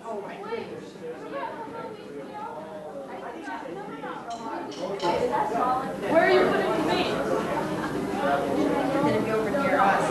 Where are you putting the meat? It'll be over near us.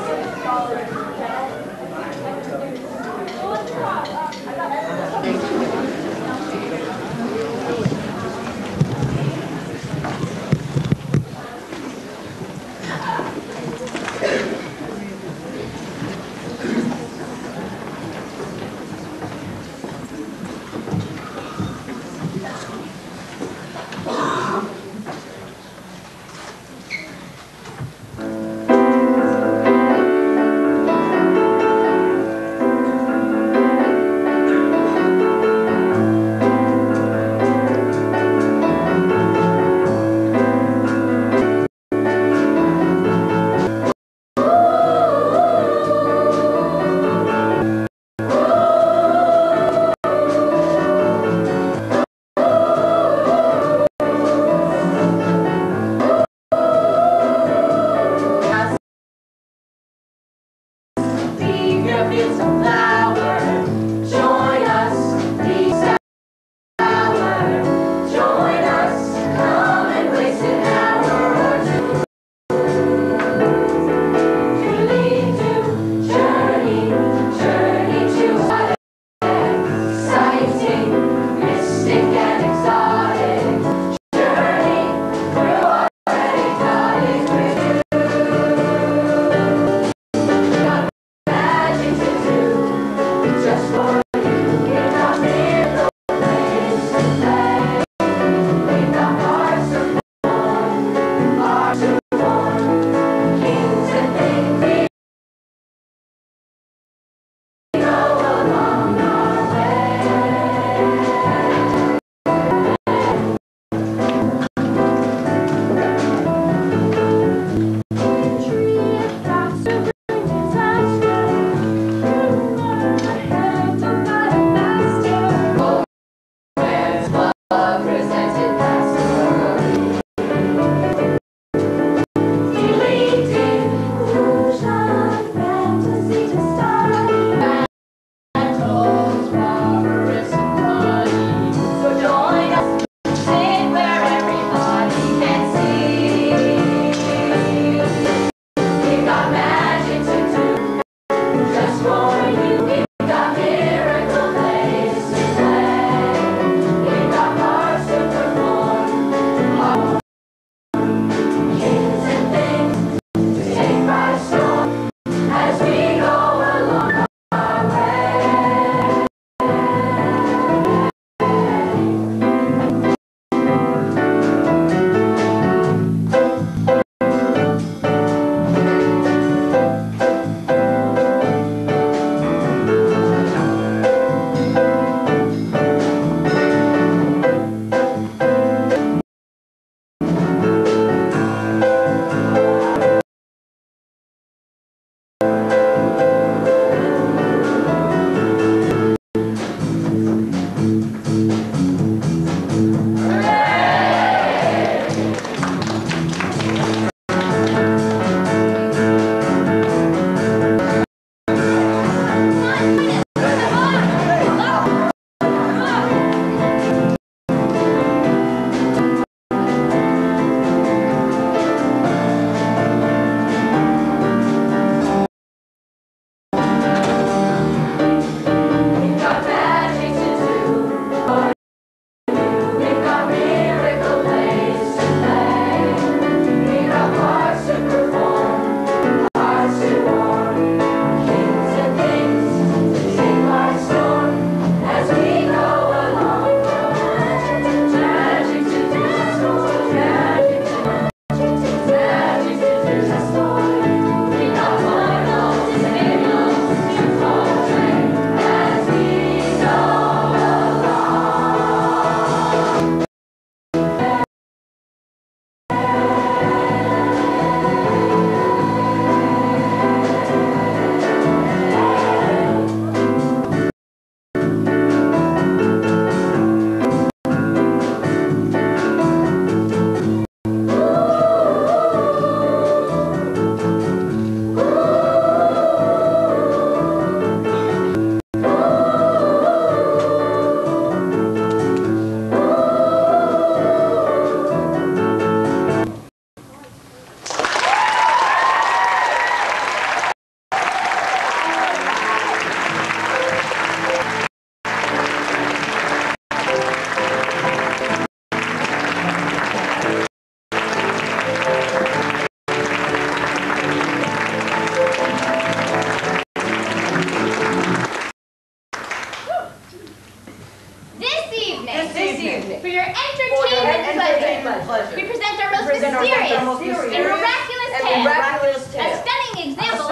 evening. For your entertainment pleasure. We present our most mysterious and miraculous tale. A stunning example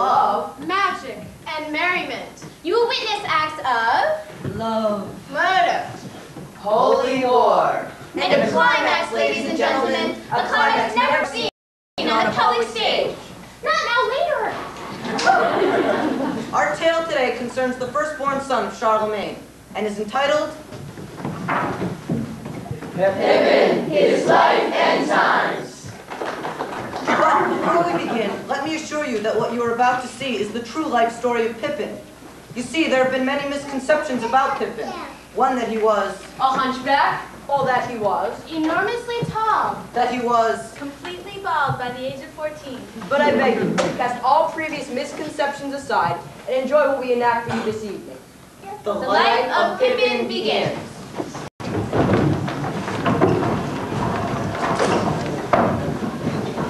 of magic and merriment. You will witness acts of love, murder, holy war, and a climax, ladies and gentlemen, a climax never seen on a public stage. Not now, later. Our tale today concerns the firstborn son of Charlemagne and is entitled Pippin, His Life and Times. But before we begin, let me assure you that what you are about to see is the true life story of Pippin. You see, there have been many misconceptions about Pippin. One, that he was a hunchback. all that he was. Enormously tall. That he was Completely bald by the age of 14. But I beg you, cast all previous misconceptions aside and enjoy what we enact for you this evening. the Life of Pippin begins.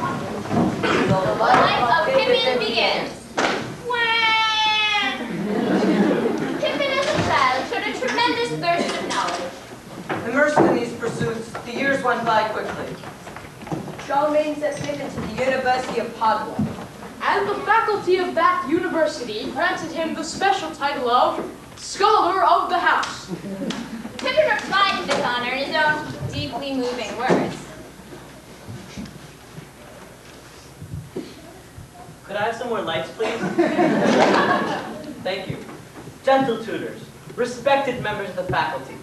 The life of Pippin begins. Pippin as a child showed a tremendous thirst of knowledge. Immersed in these pursuits, the years went by quickly. Charlemagne sent Pippin to the University of Padua. And the faculty of that university granted him the special title of Scholar of the House. Pippin replied to this honor in his own deeply moving words. Could I have some more lights, please? Thank you. Gentle tutors, respected members of the faculty,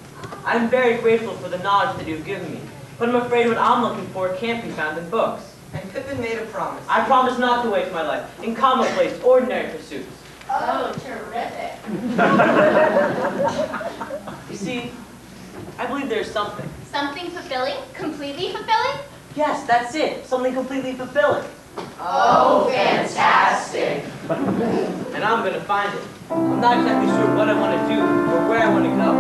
I'm very grateful for the knowledge that you've given me, but I'm afraid what I'm looking for can't be found in books. And Pippin made a promise. I promise not to waste my life in commonplace, ordinary pursuits. Oh, terrific. You see, I believe there's something. Something fulfilling? Completely fulfilling? Yes, that's it. Something completely fulfilling. Oh, fantastic. And I'm going to find it. I'm not exactly sure what I want to do or where I want to go.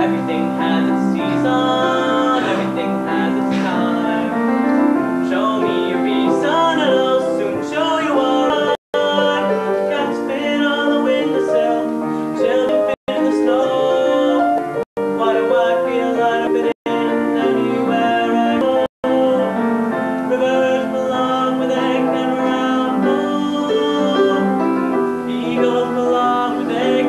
Everything has its season. Everything has its time. Show me a reason and I'll soon show you one. Got to spin on the windowsill, chilling in the snow. Why do I feel like I'm fitting anywhere I go? Rivers belong where they can run. Eagles belong where they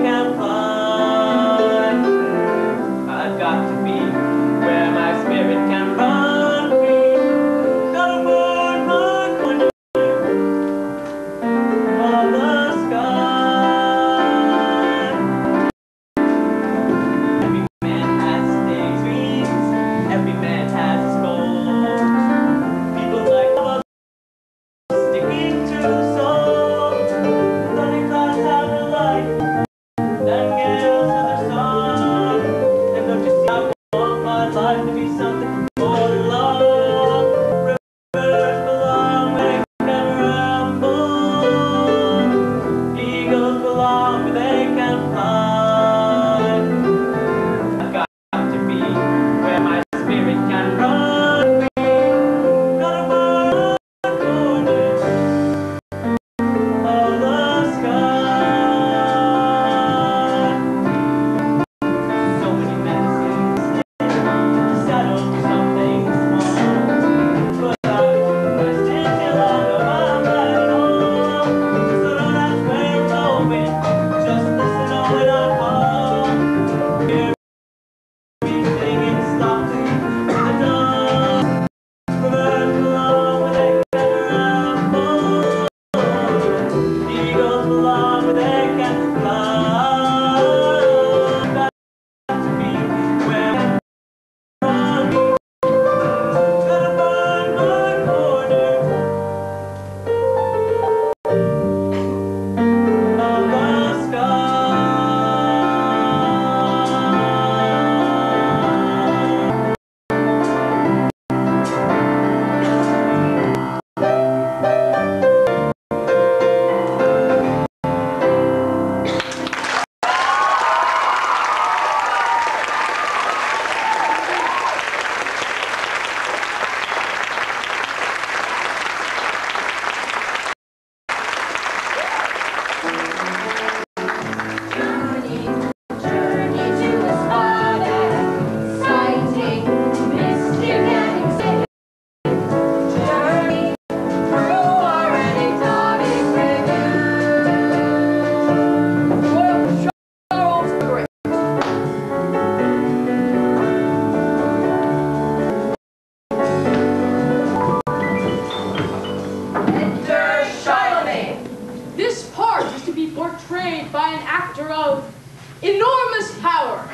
tower.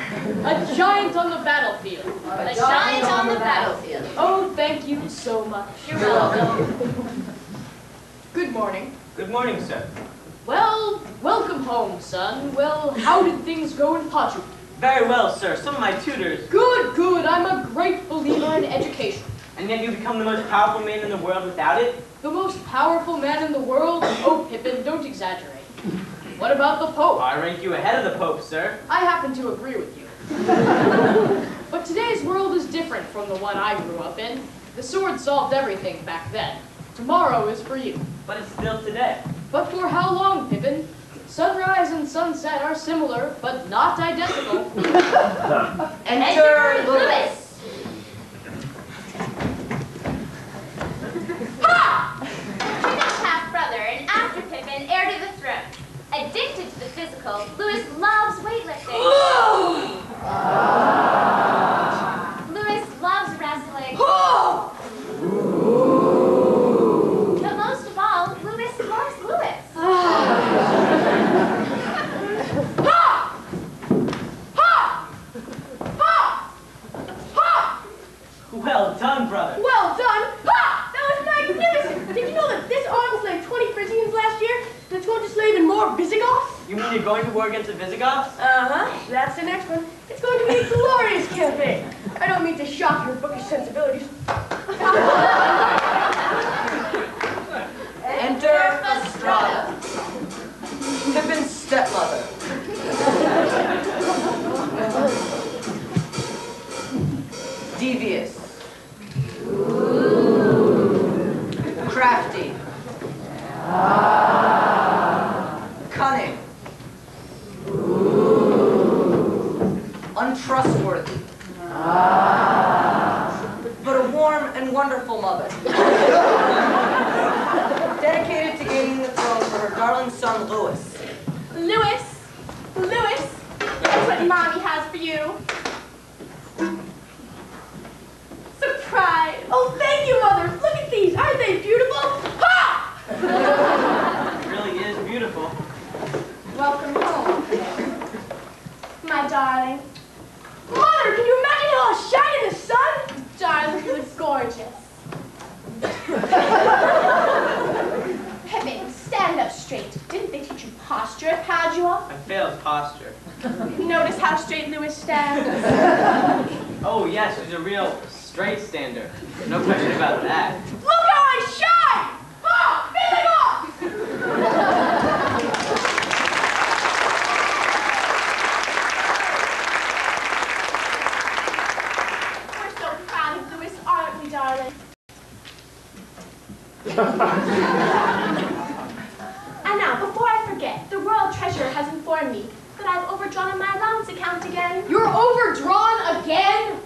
A giant on the battlefield. A giant on the battlefield. Oh, thank you so much. You're welcome. Good morning. Good morning, sir. Well, welcome home, son. Well, how did things go in Paju? Very well, sir. Some of my tutors. Good, good. I'm a great believer in education. And yet you become the most powerful man in the world without it? The most powerful man in the world? Oh, Pippin, don't exaggerate. What about the Pope? I rank you ahead of the Pope, sir. I happen to agree with you. But today's world is different from the one I grew up in. The sword solved everything back then. Tomorrow is for you. But it's still today. But for how long, Pippin? Sunrise and sunset are similar, but not identical. Enter Lewis. Pippin's half-brother and after Pippin, heir to the throne. Addicted to the physical, Lewis loves weightlifting. Lewis loves wrestling. But most of all, Lewis loves Lewis. Well done, brother. Well done! Ha! That was magnificent! Did you know that this arm slayed 20 Frisians last year? And it's going to slay even more Visigoths? You mean you're going to war against the Visigoths? Uh-huh. That's the next one. It's going to be a glorious campaign. I don't mean to shock your bookish sensibilities. Enter Estrada. Pippin's stepmother. Devious. Crafty. Cunning. Untrustworthy. But a warm and wonderful mother. Dedicated to gaining the throne for her darling son, Louis. Lewis, that's what Mommy has for you. Surprise! Oh, thank you, Mother! Look at these! Aren't they beautiful? Ha! It really is beautiful. Welcome home, my darling. Mother, can you imagine how I'll shine in the sun? Darling, you look gorgeous. Pippin, stand up straight. Didn't they teach you posture at Padua? I failed posture. Notice how straight Lewis stands. Oh, yes, she's a real straight stander. No question about that. Look how I shine! Ha! We're so proud of Lewis, aren't we, darling? And now, before I forget, the Royal Treasurer has informed me that I've overdrawn on my allowance account again. You're overdrawn again?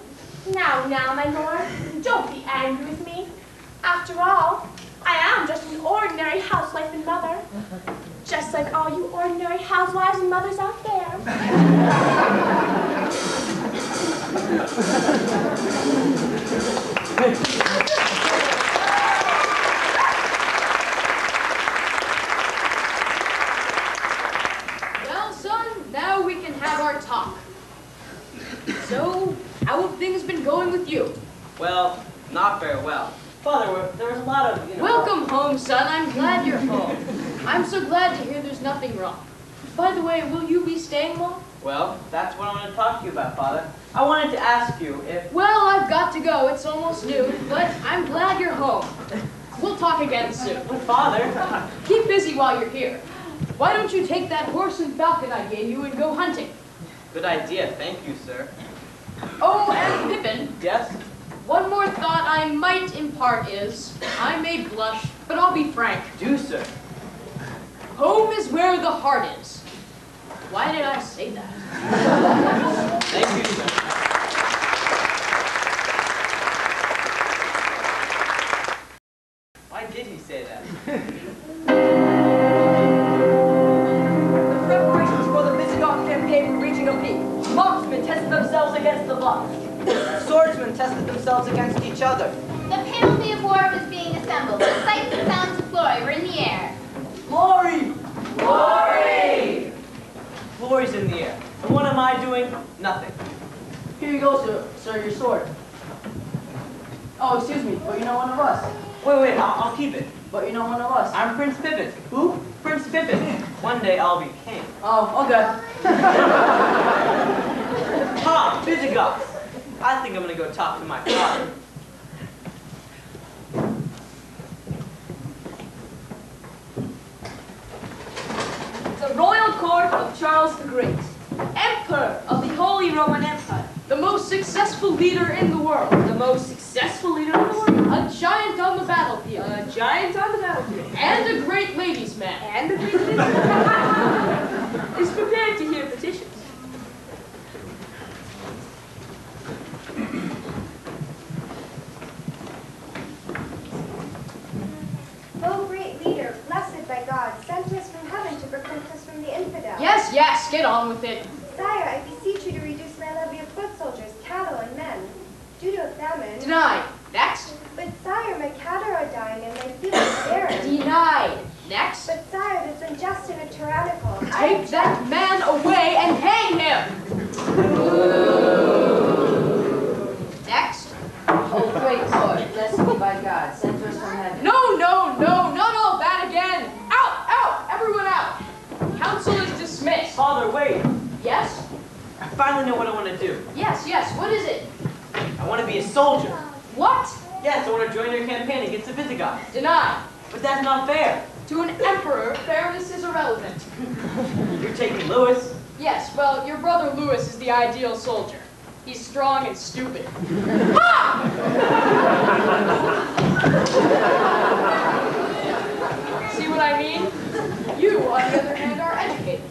Now, my lord, don't be angry with me. After all, I am just an ordinary housewife and mother. Just like all you ordinary housewives and mothers out there. Well, son, now we can have our talk. So, how have things been going with you? Well, not very well. Father, there was a lot of, Welcome home, son. I'm glad you're home. I'm so glad to hear there's nothing wrong. By the way, will you be staying long? Well, that's what I want to talk to you about, Father. I wanted to ask you if... Well, I've got to go. It's almost noon, but I'm glad you're home. We'll talk again soon. But Father... Keep busy while you're here. Why don't you take that horse and falcon I gave you and go hunting? Good idea, thank you, sir. Oh, and Pippin, Yes? one more thought I might impart is, I may blush, but I'll be frank. Do, sir. Home is where the heart is. Why did I say that? Thank you, sir. Why did he say that? The preparations for the Visigoth campaign were reaching a peak. Marksmen tested themselves against the block. Swordsmen tested themselves against each other. The panoply of war was being assembled. The sights and sounds of glory were in the air. Glory! Glory! Glory's in the air. And what am I doing? Nothing. Here you go, sir, your sword. Oh, excuse me, but you're not one of us. Wait, I'll keep it. But you're not one of us. I'm Prince Pippin. Who? Prince Pippin. One day I'll be king. Oh, okay. Ha! Visigoths! I think I'm gonna go talk to my father. The royal court of Charles the Great, Emperor of the Holy Roman Empire. The most successful leader in the world. The most successful leader in the world. A giant on the battlefield. A giant on the battlefield. And a great ladies' man. And a great leader is prepared to hear petitions. O great leader, blessed by God, sent us from heaven to protect us from the infidel. Yes, get on with it. Sire, I beseech you to reduce my levy of foot soldiers, cattle, and men, due to a famine. Denied. Next. But sire, my cattle are dying and my field is barren. Denied. Next. But sire, that's unjust and tyrannical. Take that man away and hang him. Next. Oh, great Lord, blessed be by God, sent us from heaven. No, not all that again. Out, everyone out. Council is dismissed. Father, wait. Yes? I finally know what I want to do. Yes, what is it? I want to be a soldier. What? Yes, I want to join your campaign against the Visigoths. Denied. But that's not fair. To an emperor, fairness is irrelevant. You're taking Louis. Yes, well, your brother Louis is the ideal soldier. He's strong and stupid. Ha! See what I mean? You, on the other hand, are educated.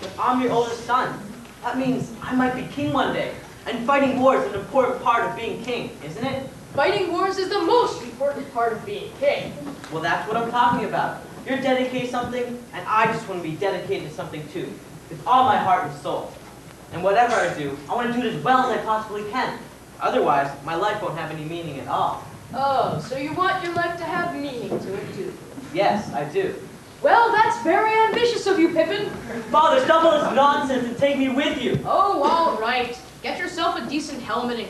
But I'm your oldest son. That means I might be king one day. And fighting war is an important part of being king, isn't it? Fighting wars is the most important part of being king. Well, that's what I'm talking about. You're dedicated to something, and I just want to be dedicated to something too. With all my heart and soul. And whatever I do, I want to do it as well as I possibly can. Otherwise, my life won't have any meaning at all. Oh, so you want your life to have meaning to it, too? Yes, I do. Well, that's very ambitious of you, Pippin. Father, stop all this nonsense and take me with you. Oh, all right. Get yourself a decent helmet and